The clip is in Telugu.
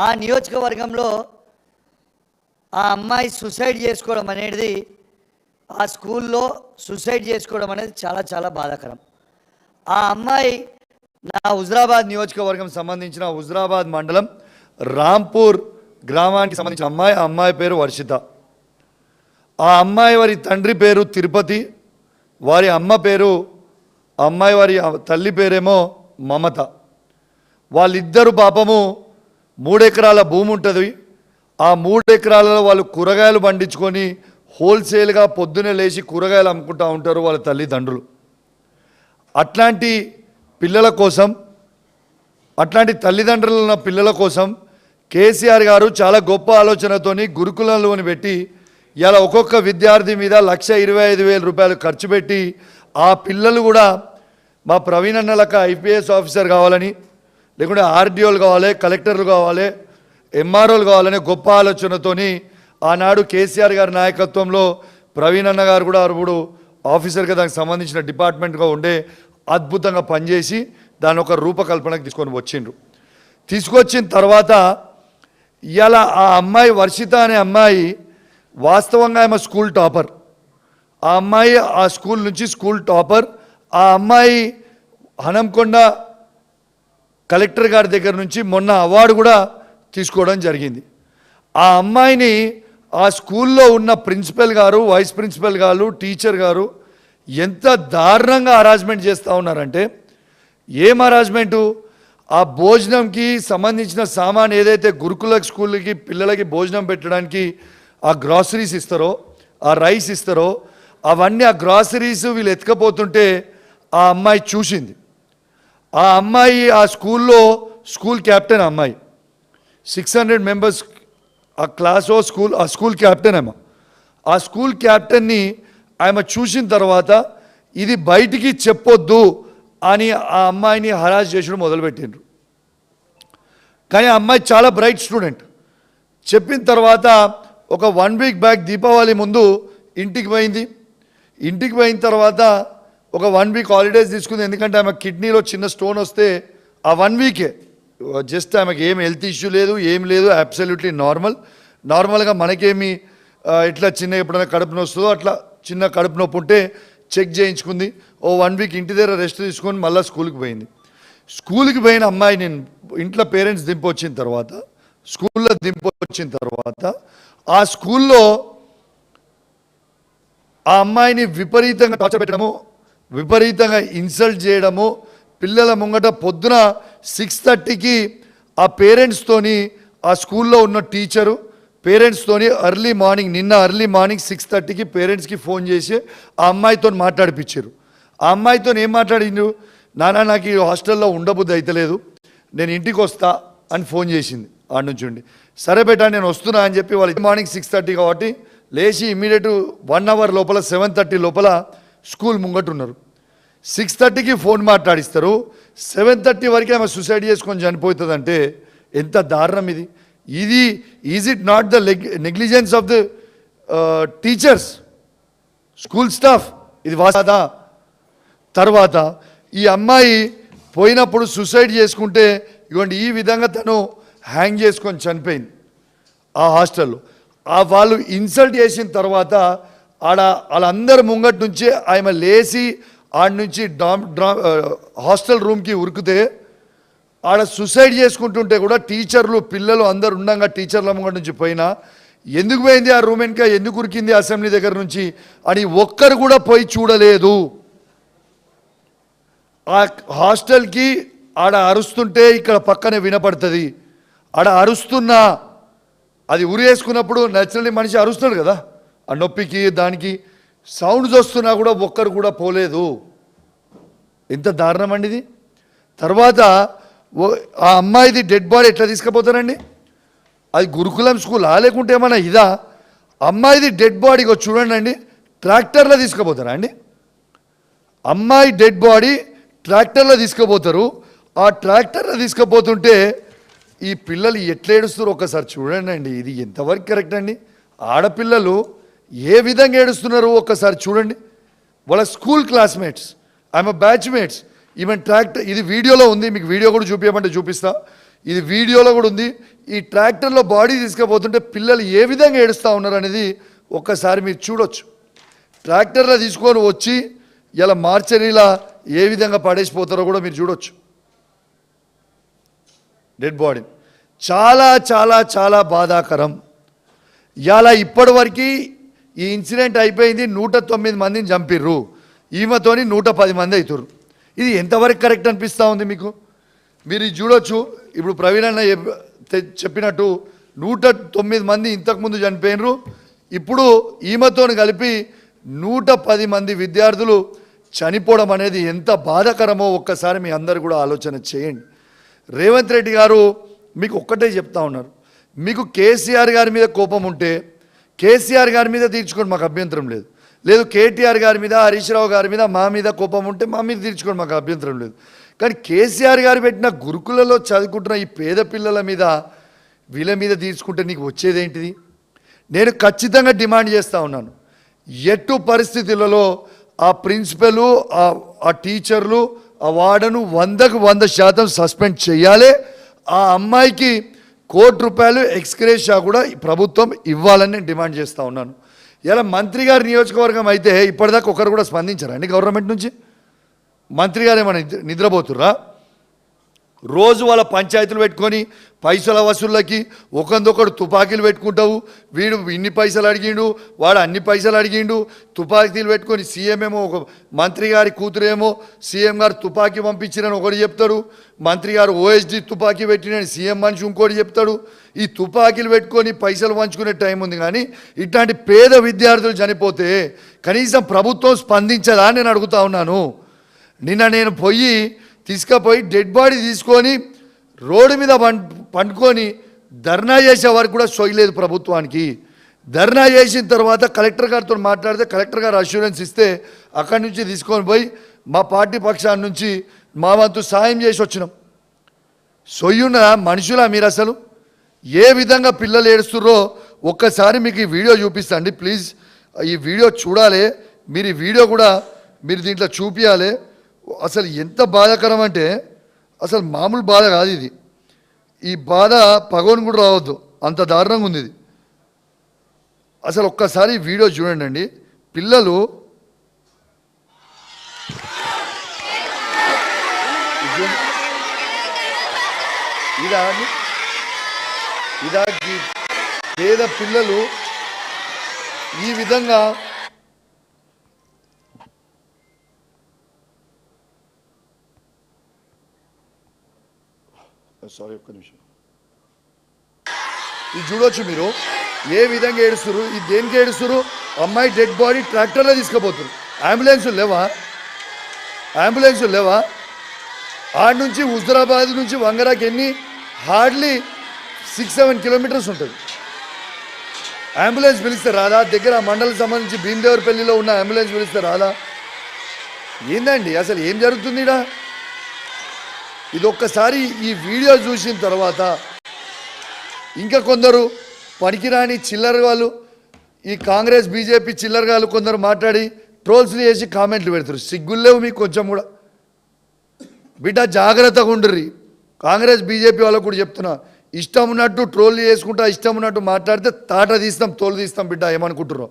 ఆ నియోజకవర్గంలో ఆ అమ్మాయి సూసైడ్ చేసుకోవడం అనేది, ఆ స్కూల్లో సూసైడ్ చేసుకోవడం అనేది చాలా చాలా బాధాకరం. ఆ అమ్మాయి నా హుజరాబాద్ నియోజకవర్గం సంబంధించిన హుజరాబాద్ మండలం రాంపూర్ గ్రామానికి సంబంధించిన అమ్మాయి. ఆ అమ్మాయి పేరు వర్షిత. ఆ అమ్మాయి వారి తండ్రి పేరు తిరుపతి, వారి అమ్మ పేరు, అమ్మాయి వారి తల్లి పేరేమో మమత. వాళ్ళిద్దరు పాపము 3 ఎకరాల భూమి ఉంటుంది. ఆ 3 ఎకరాలలో వాళ్ళు కూరగాయలు పండించుకొని హోల్సేల్గా పొద్దునే లేచి కూరగాయలు అమ్ముకుంటూ ఉంటారు వాళ్ళ తల్లిదండ్రులు. అట్లాంటి పిల్లల కోసం, అట్లాంటి తల్లిదండ్రులు ఉన్న పిల్లల కోసం కేసీఆర్ గారు చాలా గొప్ప ఆలోచనతోని గురుకులంలోని పెట్టి ఇలా ఒక్కొక్క విద్యార్థి మీద 1,25,000 రూపాయలు ఖర్చు పెట్టి ఆ పిల్లలు కూడా మా ప్రవీణ్ అన్నలక ఐపీఎస్ ఆఫీసర్ కావాలని, లేకుంటే ఆర్డీఓలు కావాలి, కలెక్టర్లు కావాలి, ఎంఆర్ఓలు కావాలనే గొప్ప ఆలోచనతోని ఆనాడు కేసీఆర్ గారి నాయకత్వంలో ప్రవీణ్ అన్న గారు కూడా అప్పుడు ఆఫీసర్గా దానికి సంబంధించిన డిపార్ట్మెంట్గా ఉండే అద్భుతంగా పనిచేసి దాని ఒక రూపకల్పనకు తీసుకొచ్చిన తర్వాత ఇలా ఆ అమ్మాయి వర్షిత అనే అమ్మాయి వాస్తవంగా ఆమె స్కూల్ టాపర్. ఆ అమ్మాయి ఆ స్కూల్ నుంచి స్కూల్ టాపర్. ఆ అమ్మాయి హనంకొండ కలెక్టర్ గారి దగ్గర నుంచి మొన్న అవార్డు కూడా తీసుకోవడం జరిగింది. ఆ అమ్మాయిని ఆ స్కూల్లో ఉన్న ప్రిన్సిపల్ గారు, వైస్ ప్రిన్సిపల్ గారు, టీచర్ గారు ఎంత దారుణంగా హరాస్మెంట్ చేస్తూ ఉన్నారంటే, ఏం హరాస్మెంటు, ఆ భోజనంకి సంబంధించిన సామాన్ ఏదైతే గురుకుల స్కూల్కి పిల్లలకి భోజనం పెట్టడానికి ఆ గ్రాసరీస్ ఇస్తారో, ఆ రైస్ ఇస్తారో, అవన్నీ ఆ గ్రాసరీస్ వీళ్ళు ఎత్తుకపోతుంటే ఆ అమ్మాయి చూసింది. ఆ అమ్మాయి ఆ స్కూల్లో స్కూల్ క్యాప్టెన్. అమ్మాయి 600 మెంబర్స్ ఆ క్లాస్ స్కూల్, ఆ స్కూల్ క్యాప్టెన్ ఆమె. ఆ స్కూల్ క్యాప్టెన్ని ఆమె చూసిన తర్వాత ఇది బయటికి చెప్పొద్దు అని ఆ అమ్మాయిని హరాస్ చేయడం మొదలుపెట్టిండ్రు. కానీ ఆ అమ్మాయి చాలా బ్రైట్ స్టూడెంట్. చెప్పిన తర్వాత ఒక 1 వీక్ బ్యాక్ దీపావళి ముందు ఇంటికి పోయింది. ఇంటికి పోయిన తర్వాత ఒక 1 వీక్ హాలిడేస్ తీసుకుంది. ఎందుకంటే ఆమె కిడ్నీలో చిన్న స్టోన్ వస్తే ఆ 1 వీకే జస్ట్ ఆమెకి ఏం హెల్త్ ఇష్యూ లేదు, ఏం లేదు, అబ్సల్యూట్లీ నార్మల్గా మనకేమి ఇట్లా చిన్న ఎప్పుడైనా కడుపు నొప్పి వస్తుందో అట్లా చిన్న కడుపు నొప్పి ఉంటే చెక్ చేయించుకుంది. ఓ 1 వీక్ ఇంటి దగ్గర రెస్ట్ తీసుకొని మళ్ళీ స్కూల్కి పోయింది. స్కూల్కి పోయిన అమ్మాయి నేను ఇంట్లో పేరెంట్స్ దింపొచ్చిన తర్వాత, స్కూల్లో దింపొచ్చిన తర్వాత ఆ స్కూల్లో ఆ అమ్మాయిని విపరీతంగా టార్చర్ పెట్టడము, విపరీతంగా ఇన్సల్ట్ చేయడము, పిల్లల ముంగట పొద్దున 6:30కి ఆ పేరెంట్స్తోని ఆ స్కూల్లో ఉన్న టీచరు పేరెంట్స్తోని నిన్న అర్లీ మార్నింగ్ 6:30కి పేరెంట్స్కి ఫోన్ చేసి ఆ అమ్మాయితో మాట్లాడిపించారు. ఆ అమ్మాయితో ఏం మాట్లాడిండు, నాన్న నాకు ఈ హాస్టల్లో ఉండబుద్ధి అయితలేదు, నేను ఇంటికి వస్తా అని ఫోన్ చేసింది. ఆడ నుంచి ఉండి సరే బేటా నేను వస్తున్నా అని చెప్పి వాళ్ళు మార్నింగ్ 6:30 కాబట్టి లేచి ఇమ్మీడియట్ 1 అవర్ లోపల 7:30 లోపల స్కూల్ ముంగట ఉన్నారు. 6:30కి ఫోన్ మాట్లాడిస్తారు, 7:30 వరకు ఆమె సూసైడ్ చేసుకొని చనిపోతుందంటే ఎంత దారుణం ఇది. Is it not the negligence of the teachers, school staff? ఇది వాస్తదా? తర్వాత ఈ అమ్మాయి పోయినప్పుడు సూసైడ్ చేసుకుంటే ఇవ్వండి ఈ విధంగా తను హ్యాంగ్ చేసుకొని చనిపోయింది ఆ హాస్టల్లో. వాళ్ళు ఇన్సల్ట్ చేసిన తర్వాత వాళ్ళందరి ముంగటి నుంచి ఆమె లేచి ఆడ నుంచి హాస్టల్ రూమ్కి ఉరికితే ఆడ సూసైడ్ చేసుకుంటుంటే కూడా టీచర్లు పిల్లలు అందరు ఉండగా టీచర్ల ముంగటి నుంచి పోయినా ఎందుకు పోయింది ఆ రూమ్ వెనుక, ఎందుకు ఉరికింది అసెంబ్లీ దగ్గర నుంచి అని ఒక్కరు కూడా పోయి చూడలేదు. ఆ హాస్టల్కి ఆడ అరుస్తుంటే ఇక్కడ పక్కనే వినపడుతుంది. ఆడ అరుస్తున్నా అది ఉరి వేసుకున్నప్పుడు నేచురల్లీ మనిషి అరుస్తాడు కదా, ఆ నొప్పికి దానికి సౌండ్స్ వస్తున్నా కూడా ఒక్కరు కూడా పోలేదు. ఎంత దారుణం అండి ఇది. తర్వాత ఆ అమ్మాయిది డెడ్ బాడీ ఎట్లా తీసుకుపోతారండి? అది గురుకులం స్కూలా లేకుంటే ఏమన్నా ఇదా? అమ్మాయిది డెడ్ బాడీగా చూడండి అండి, ట్రాక్టర్లో తీసుకుపోతారా అండి? అమ్మాయి డెడ్ బాడీ ట్రాక్టర్లో తీసుకుపోతారు. ఆ ట్రాక్టర్లో తీసుకుపోతుంటే ఈ పిల్లలు ఎట్లా ఏడుస్తారు ఒక్కసారి చూడండి అండి. ఇది ఎంతవరకు కరెక్ట్ అండి? ఆడపిల్లలు ఏ విధంగా ఏడుస్తున్నారు ఒక్కసారి చూడండి. వాళ్ళ స్కూల్ క్లాస్మేట్స్, ఆమె బ్యాచ్మేట్స్, ఈవెన్ ట్రాక్టర్, ఇది వీడియోలో ఉంది, మీకు వీడియో కూడా చూపించమంటే చూపిస్తా. ఇది వీడియోలో కూడా ఉంది. ఈ ట్రాక్టర్లో బాడీ తీసుకుపోతుంటే పిల్లలు ఏ విధంగా ఏడుస్తూ ఉన్నారు అనేది ఒక్కసారి మీరు చూడొచ్చు. ట్రాక్టర్లో తీసుకొని వచ్చి ఇలా మార్చరీలా ఏ విధంగా పడేసిపోతారో కూడా మీరు చూడొచ్చు. డెడ్ బాడీ చాలా చాలా చాలా బాధాకరం. ఇలా ఇప్పటివరకు ఈ ఇన్సిడెంట్ అయిపోయింది, 109 మందిని చంపిర్రు, ఈమెతోని 110 మంది అవుతారు. ఇది ఎంతవరకు కరెక్ట్ అనిపిస్తూ ఉంది మీకు? మీరు ఇది చూడొచ్చు. ఇప్పుడు ప్రవీణ్ అన్న చెప్పినట్టు 109 మంది ఇంతకుముందు చనిపోయినరు, ఇప్పుడు ఈమెతో కలిపి 110 మంది విద్యార్థులు చనిపోవడం అనేది ఎంత బాధాకరమో ఒక్కసారి మీ అందరు కూడా ఆలోచన చేయండి. రేవంత్ రెడ్డి గారు మీకు ఒక్కటే చెప్తా ఉన్నారు, మీకు కేసీఆర్ గారి మీద కోపం ఉంటే కేసీఆర్ గారి మీద తీర్చుకోండి, మాకు అభ్యంతరం లేదు. లేదు కేటీఆర్ గారి మీద, హరీష్ రావు గారి మీద, మా మీద కోపం ఉంటే మా మీద తీర్చుకోండి, మాకు అభ్యంతరం లేదు. కానీ కేసీఆర్ గారు పెట్టిన గురుకులలో చదువుకుంటున్న ఈ పేద పిల్లల మీద, వీళ్ళ మీద తీర్చుకుంటే నీకు వచ్చేదేంటిది? నేను ఖచ్చితంగా డిమాండ్ చేస్తూ ఉన్నాను, ఎట్టు పరిస్థితులలో ఆ ప్రిన్సిపల్, ఆ టీచర్లు, ఆ వార్డను 100కు 100% సస్పెండ్ చేయాలి. ఆ అమ్మాయికి ₹1 ఎక్స్గ్రేషియా కూడా ప్రభుత్వం ఇవ్వాలని నేను డిమాండ్ చేస్తూ ఉన్నాను. ఇలా మంత్రి గారి నియోజకవర్గం అయితే ఇప్పటిదాకా ఒకరు కూడా స్పందించారండి గవర్నమెంట్ నుంచి? మంత్రి గారు ఏమైనా నిద్రపోతుర్రా? రోజు వాళ్ళ పంచాయతీలు పెట్టుకొని పైసల వసూళ్ళకి ఒకరిదొకడు తుపాకీలు పెట్టుకుంటావు. వీడు ఇన్ని పైసలు అడిగిండు, వాడు అన్ని పైసలు అడిగిండు, తుపాకీలు పెట్టుకొని సీఎం ఏమో, ఒక మంత్రి గారి కూతురేమో సీఎం గారు తుపాకీ పంపించిరని ఒకటి చెప్తాడు, మంత్రి గారు ఓఎస్డీ తుపాకీ పెట్టినని సీఎం మనిషి ఇంకోటి చెప్తాడు. ఈ తుపాకీలు పెట్టుకొని పైసలు పంచుకునే టైం ఉంది, కానీ ఇట్లాంటి పేద విద్యార్థులు చనిపోతే కనీసం ప్రభుత్వం స్పందించదా అని నేను అడుగుతా ఉన్నాను. నిన్న నేను తీసుకుపోయి డెడ్ బాడీ తీసుకొని రోడ్డు మీద పండుకొని ధర్నా చేసే వరకు కూడా సొయ్యలేదు ప్రభుత్వానికి. ధర్నా చేసిన తర్వాత కలెక్టర్ గారితో మాట్లాడితే కలెక్టర్ గారు అష్యూరెన్స్ ఇస్తే అక్కడి నుంచి తీసుకొని పోయి మా పార్టీ పక్షాన్ని నుంచి మా వంతు సాయం చేసి వచ్చినాం. సొయ్యున్న మనుషులా మీరు? అసలు ఏ విధంగా పిల్లలు ఏడుస్తుర్రో ఒక్కసారి మీకు ఈ వీడియో చూపిస్తాండి ప్లీజ్. ఈ వీడియో చూడాలి మీరు, ఈ వీడియో కూడా మీరు దీంట్లో చూపించాలి. అసలు ఎంత బాధాకరం అంటే అసలు మామూలు బాధ కాదు ఇది. ఈ బాధ పగోని కూడా రావద్దు, అంత దారుణంగా ఉంది ఇది. అసలు ఒక్కసారి వీడియో చూడండి అండి. పిల్లలు ఇదా పేద పిల్లలు ఈ విధంగా సారీ ఒక్క నిమిషం, ఇది చూడొచ్చు మీరు ఏ విధంగా ఏడుస్తున్నారు. ఇది దేనికి ఏడుస్తున్నారు? అమ్మాయి డెడ్ బాడీ ట్రాక్టర్లో తీసుకుపోతున్నారు. అంబులెన్సులు లేవా? ఆడ నుంచి హుజరాబాద్ నుంచి వంగరాకి ఎన్ని హార్డ్లీ 6-7 కిలోమీటర్స్ ఉంటుంది. అంబులెన్స్ పిలిస్తే రాదా? దగ్గర మండలం సంబంధించి భీమదేవరపల్లిలో ఉన్న అంబులెన్స్ పిలిస్తే రాదా? ఏందండి అసలు ఏం జరుగుతుంది ఇక్కడ? ఇది ఒక్కసారి ఈ వీడియో చూసిన తర్వాత ఇంకా కొందరు పనికిరాని చిల్లర వాళ్ళు, ఈ కాంగ్రెస్ బీజేపీ చిల్లరగాళ్ళు కొందరు మాట్లాడి ట్రోల్స్లు చేసి కామెంట్లు పెడతారు. సిగ్గులేవు మీకు కొంచెం కూడా? బిడ్డ జాగ్రత్తగా ఉండ్రి. కాంగ్రెస్ బీజేపీ వాళ్ళకు కూడా చెప్తున్నా, ఇష్టం ఉన్నట్టు ట్రోల్ చేసుకుంటా, ఇష్టం ఉన్నట్టు మాట్లాడితే తాట తీస్తాం, తోలు తీస్తాం బిడ్డ, ఏమనుకుంటున్నారో.